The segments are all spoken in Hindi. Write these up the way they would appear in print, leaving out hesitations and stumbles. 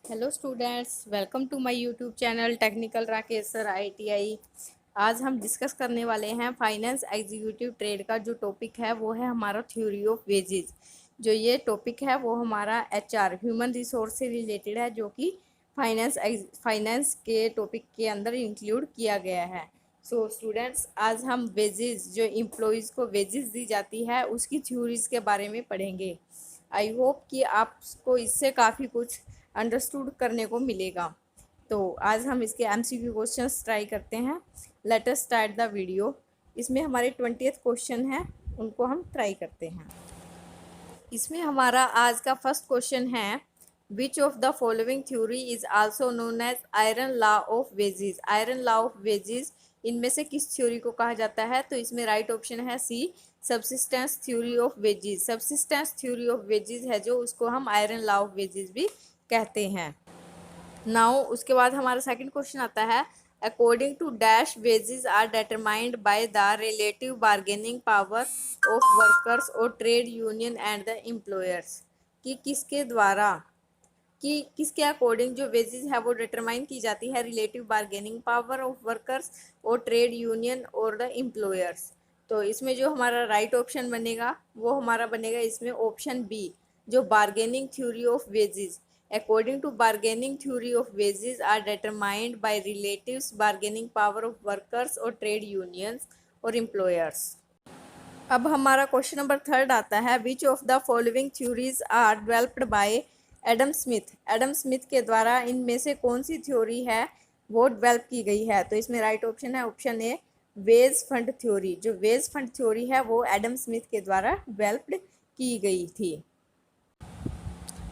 Hello students, welcome to my YouTube channel technical Rakesh sir ITI। आज हम डिस्कस करने वाले हैं फाइनेंस एग्जीक्यूटिव ट्रेड का। जो टॉपिक है वो है हमारा थ्योरी ऑफ वेजेस। जो ये टॉपिक है वो हमारा HR ह्यूमन रिसोर्स से रिलेटेड है, जो कि फाइनेंस के टॉपिक के अंदर इंक्लूड किया गया है। सो स्टूडेंट्स, आज हम वेजेस, जो एम्प्लॉयज़ को वेजेस दी जाती है, उसकी थ्योरीज के बारे में पढ़ेंगे। आई होप कि आपको इससे काफ़ी कुछ अंडरस्टूड करने को मिलेगा। तो आज हम इसके MCQ क्वेश्चंस ट्राई करते हैं। Let us start the video. इसमें हमारे 20th क्वेश्चन है, उनको हम ट्राई करते हैं। इसमें हमारा आज का फर्स्ट क्वेश्चन है, which of the following theory is also known as iron law of wages. Iron law of wages इनमें से किस थ्योरी को कहा जाता है? तो इसमें राइट ऑप्शन है C, subsistence theory of wages. Subsistence theory of wages है जो, उसको हम आयरन लॉ ऑफ वेजेस भी कहते हैं। नाउ उसके बाद हमारा सेकंड क्वेश्चन आता है, according to dash wages are determined by the relative bargaining power of workers और trade union and the employers. कि किसके द्वारा, कि किसके अकॉर्डिंग जो वेजेस है वो डिटरमाइन की जाती है? Relative bargaining power of workers और ट्रेड यूनियन और द एम्प्लॉयर्स। तो इसमें जो हमारा राइट ऑप्शन बनेगा वो हमारा बनेगा इसमें ऑप्शन बी, जो bargaining theory of wages. According to bargaining theory of wages are determined by relative bargaining power of workers और ट्रेड यूनियंस और एम्प्लॉयर्स। अब हमारा क्वेश्चन नंबर थर्ड आता है, which of the following theories are developed by Adam Smith. Adam Smith के द्वारा इनमें से कौन सी थ्योरी है वो डेवलप की गई है? तो इसमें राइट ऑप्शन है option A, wage fund theory. जो वेज फंड थ्योरी है वो एडम स्मिथ के द्वारा डेवलप्ड की गई थी।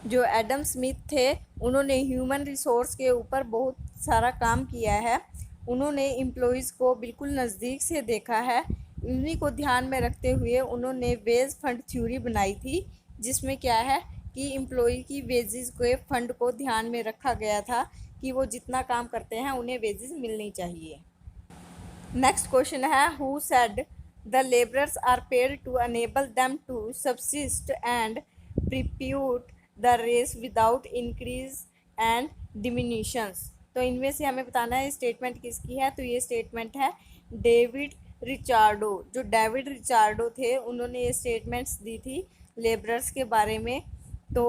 जो एडम स्मिथ थे उन्होंने ह्यूमन रिसोर्स के ऊपर बहुत सारा काम किया है। उन्होंने एम्प्लॉयज़ को बिल्कुल नज़दीक से देखा है। उन्हीं को ध्यान में रखते हुए उन्होंने वेज फंड थ्योरी बनाई थी, जिसमें क्या है कि एम्प्लॉय की वेजेस के फंड को ध्यान में रखा गया था कि वो जितना काम करते हैं उन्हें वेजेस मिलनी चाहिए। नेक्स्ट क्वेश्चन है, who said the labourers are paid to enable them to subsist and perpetuate the race without increase and diminutions. तो इनमें से हमें बताना है स्टेटमेंट किसकी है। तो ये स्टेटमेंट है डेविड रिचार्डो। जो डेविड रिचार्डो थे उन्होंने ये स्टेटमेंट्स दी थी लेबरर्स के बारे में। तो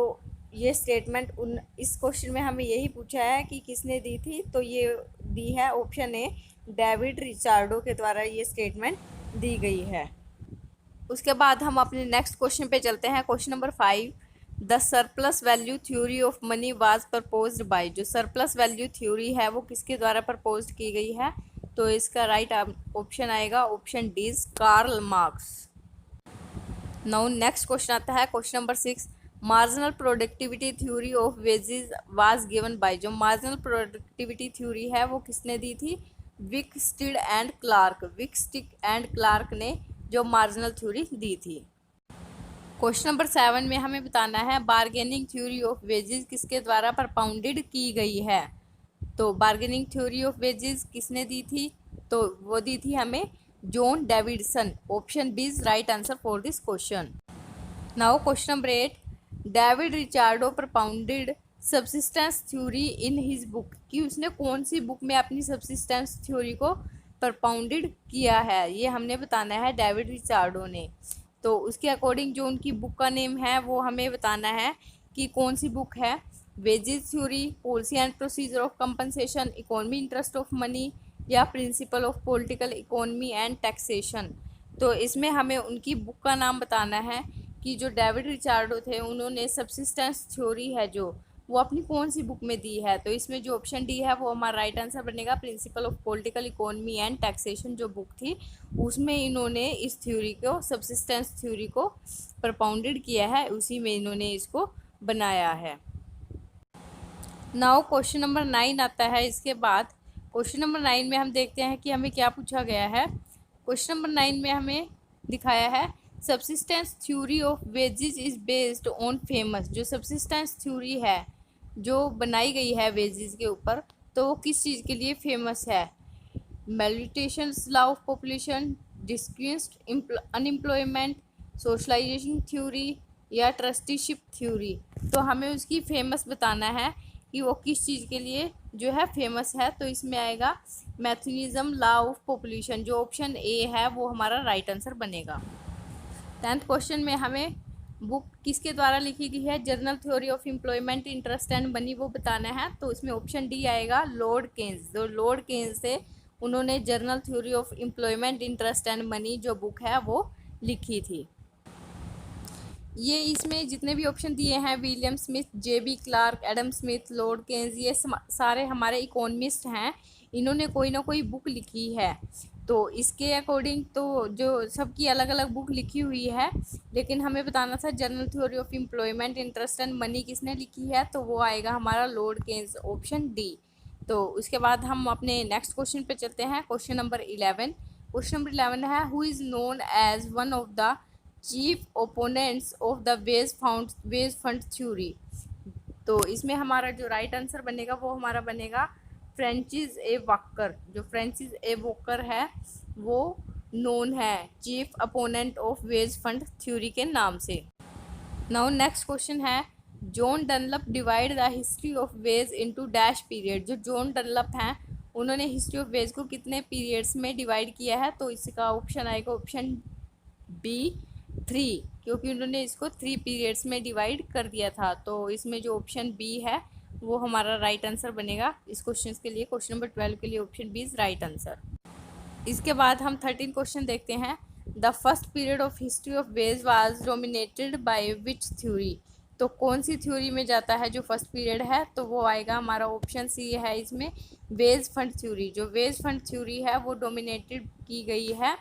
ये स्टेटमेंट इस क्वेश्चन में हमें यही पूछा है कि किसने दी थी, तो ये दी है ऑप्शन ए, डेविड रिचार्डो के द्वारा ये स्टेटमेंट दी गई है। उसके बाद हम अपने नेक्स्ट क्वेश्चन पे चलते हैं। Question number 5, the surplus value theory of money was proposed by. जो सरप्लस वैल्यू थ्योरी है वो किसके द्वारा प्रपोज की गई है? तो इसका राइट ऑप्शन आएगा option D, Karl Marx. Now next question आता है question number 6, marginal productivity theory of wages was given by. जो मार्जिनल प्रोडक्टिविटी थ्योरी है वो किसने दी थी? Wicksteed and Clark. Wicksteed and Clark ने जो मार्जिनल थ्योरी दी थी। क्वेश्चन नंबर 7 में हमें बताना है, बार्गेनिंग थ्योरी ऑफ वेजेस किसके द्वारा प्रपोंडेड की गई है? तो बार्गेनिंग थ्योरी ऑफ वेजेस किसने दी थी? तो वो दी थी हमें John Davidson. Option B is right answer for this question. Now question number 8, David Ricardo propounded subsistence theory in his book. कि उसने कौन सी बुक में अपनी सब्सिस्टेंस थ्योरी को प्रपोंडेड किया है, ये हमने बताना है डेविड रिचार्डो ने। तो उसके अकॉर्डिंग जो उनकी बुक का नेम है वो हमें बताना है कि कौन सी बुक है। Wages theory, policy and procedure of compensation, economy interest of money, या principle of political economy and taxation. तो इसमें हमें उनकी बुक का नाम बताना है कि जो डेविड रिचार्डो थे उन्होंने सब्सिस्टेंस थ्योरी है जो, वो अपनी कौन सी बुक में दी है। तो इसमें जो ऑप्शन डी है वो हमारा राइट आंसर बनेगा, principal of political economy and taxation जो बुक थी उसमें इन्होंने इस थ्योरी को, सब्सिस्टेंस थ्योरी को प्रपोंडेड किया है, उसी में इन्होंने इसको बनाया है। नाउ क्वेश्चन नंबर 9 आता है। इसके बाद क्वेश्चन नंबर 9 में हम देखते हैं कि हमें क्या पूछा गया है। क्वेश्चन नंबर 9 में हमें दिखाया है, subsistence theory of wages is based on famous. जो सब्सिस्टेंस थ्योरी है जो बनाई गई है वेजेस के ऊपर, तो वो किस चीज़ के लिए फेमस है? Malthusian law of population, disguised unemployment, socialisation theory, या ट्रस्टीशिप थ्योरी। तो हमें उसकी फेमस बताना है कि वो किस चीज़ के लिए जो है फेमस है। तो इसमें आएगा मैथनिज्म लॉ ऑफ पॉपुलेशन, जो ऑप्शन ए है वो हमारा राइट आंसर बनेगा। 10th क्वेश्चन में हमें बुक किसके द्वारा लिखी गई है, journal theory of employment interest and money, वो बताना है। तो इसमें ऑप्शन डी आएगा लॉर्ड केन्स। जो लॉर्ड केन्स थे उन्होंने journal theory of employment interest and money जो बुक है वो लिखी थी। ये इसमें जितने भी ऑप्शन दिए हैं William Smith, J B Clark, Adam Smith, Lord Keynes, ये सारे हमारे इकोनॉमिस्ट हैं। इन्होंने कोई ना कोई बुक लिखी है। तो इसके अकॉर्डिंग तो जो सबकी अलग अलग बुक लिखी हुई है, लेकिन हमें बताना था journal theory of employment interest and money किसने लिखी है। तो वो आएगा हमारा लॉर्ड केन्स, ऑप्शन डी। तो उसके बाद हम अपने नेक्स्ट क्वेश्चन पे चलते हैं, क्वेश्चन नंबर 11। क्वेश्चन नंबर 11 है who is known as one of the chief opponents of the wage fund theory. तो इसमें हमारा जो राइट आंसर बनेगा वो हमारा बनेगा फ्रेंचिस ए वॉकर। जो फ्रेंचिस ए वॉकर है वो नोन है chief opponent of ways fund theory के नाम से। नाउ नेक्स्ट क्वेश्चन है John Dunlop divide the history of veg into dash period. जो जॉन डनलप हैं उन्होंने हिस्ट्री ऑफ वेज को कितने पीरियड्स में डिवाइड किया है। तो इसका ऑप्शन आएगा ऑप्शन बी 3, क्योंकि उन्होंने इसको 3 पीरियड्स में डिवाइड कर दिया था। तो इसमें जो ऑप्शन बी है वो हमारा राइट आंसर बनेगा इस क्वेश्चन के लिए। क्वेश्चन नंबर 12 के लिए option B is right answer. इसके बाद हम 13 क्वेश्चन देखते हैं। The first period of history of wage was dominated by which theory. तो कौन सी थ्योरी में जाता है जो फर्स्ट पीरियड है। तो वो आएगा हमारा ऑप्शन सी है इसमें वेज फंड थ्योरी। जो वेज फंड थ्योरी है वो डोमिनेटेड की गई है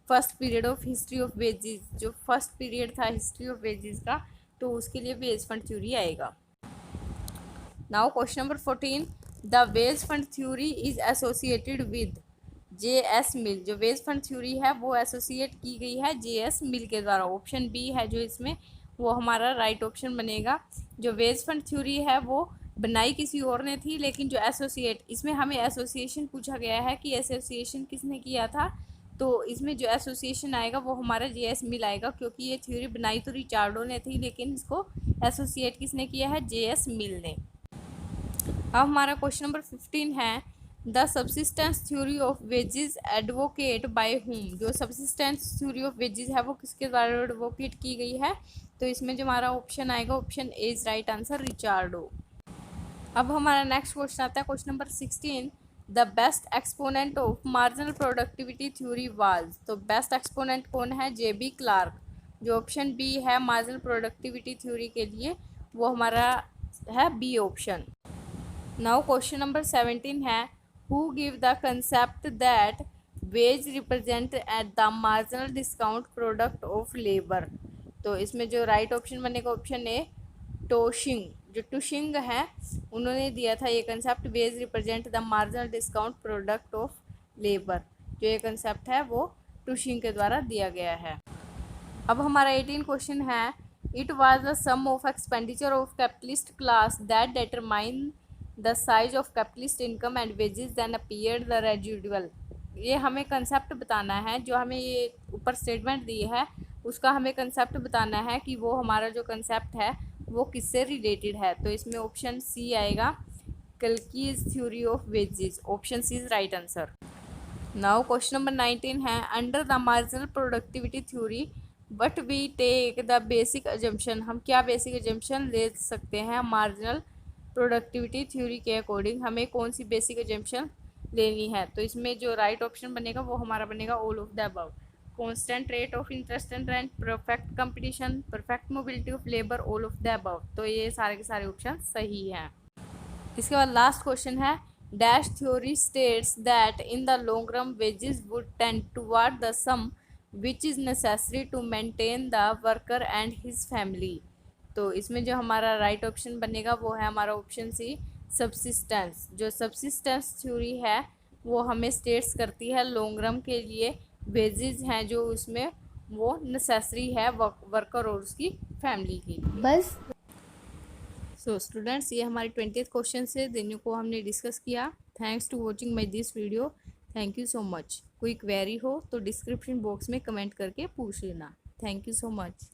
first period of history of wages. जो फर्स्ट पीरियड था हिस्ट्री ऑफ वेजेस का, तो उसके लिए वेज फंड थ्योरी आएगा। Now question number 14, the wage fund theory is associated with J S. Mill. जो वेज फंड थ्योरी है वो एसोसिएट की गई है जे.एस. मिल के द्वारा। ऑप्शन बी है जो इसमें वो हमारा राइट ऑप्शन बनेगा। जो वेज फंड थ्योरी है वो बनाई किसी और ने थी, लेकिन जो एसोसिएट, इसमें हमें एसोसिएशन पूछा गया है कि एसोसिएशन किसने किया था। तो इसमें जो एसोसिएशन आएगा वो हमारा जे.एस. मिल आएगा, क्योंकि ये थ्योरी बनाई तो रिचार्डो ने थी लेकिन इसको एसोसिएट किसने किया है, जे.एस. मिल ने। अब हमारा क्वेश्चन नंबर 15 है the subsistence theory of wages advocate by whom. जो सब्सिस्टेंस थ्योरी ऑफ वेजेस है वो किसके द्वारा एडवोकेट की गई है। तो इसमें जो हमारा ऑप्शन आएगा option A is right answer, Ricardo. अब हमारा नेक्स्ट क्वेश्चन आता है question number 16, the best exponent of marginal productivity theory was. तो बेस्ट एक्सपोनेंट कौन है, जेबी क्लार्क। जो ऑप्शन बी है मार्जिनल प्रोडक्टिविटी थ्योरी के लिए वो हमारा है B option. Now question number 17 है who give the concept that wage represent at the marginal discount product of labour. तो इसमें जो राइट ऑप्शन बनेगा ऑप्शन ए टोशिंग। जो टुशिंग है उन्होंने दिया था ये concept wage represent the marginal discount product of labour. जो ये कंसेप्ट है वो टुशिंग के द्वारा दिया गया है। अब हमारा 18 क्वेश्चन है it was the sum of expenditure of capitalist class that determine the size of capitalist income and wages then appeared the residual. ये हमें कंसेप्ट बताना है, जो हमें ये ऊपर स्टेटमेंट दी है उसका हमें कंसेप्ट बताना है कि वो हमारा जो कंसेप्ट है वो किससे रिलेटेड है। तो इसमें ऑप्शन सी आएगा Clark's theory of wages, option C is right answer. Now question number 19 है under the marginal productivity theory but we take the basic assumption. हम क्या बेसिक अजम्पशन ले सकते हैं मार्जिनल प्रोडक्टिविटी थ्योरी के अकॉर्डिंग, हमें कौन सी बेसिक अजम्पशन लेनी है। तो इसमें जो राइट ऑप्शन बनेगा वो हमारा बनेगा all of the above. Constant rate of interest and rent, perfect competition, perfect mobility of labour, all of the above. तो ये सारे के सारे ऑप्शन सही हैं। इसके बाद लास्ट क्वेश्चन है dash theory states that in the long run wages would tend toward the sum which is necessary to maintain the worker and his family. तो इसमें जो हमारा राइट ऑप्शन बनेगा वो है हमारा ऑप्शन सी सब्सिस्टेंस। जो सब्सिस्टेंस थ्योरी है वो हमें स्टेट्स करती है लॉन्ग रन के लिए वेजेस हैं जो उसमें वो नेसेसरी है वर्कर और उसकी फैमिली की बस। सो स्टूडेंट्स ये हमारे 20th क्वेश्चन से दिन को हमने डिस्कस किया। Thanks to watching my this video, thank you so much. कोई क्वेरी हो तो डिस्क्रिप्शन बॉक्स में कमेंट करके पूछ लेना। Thank you so much.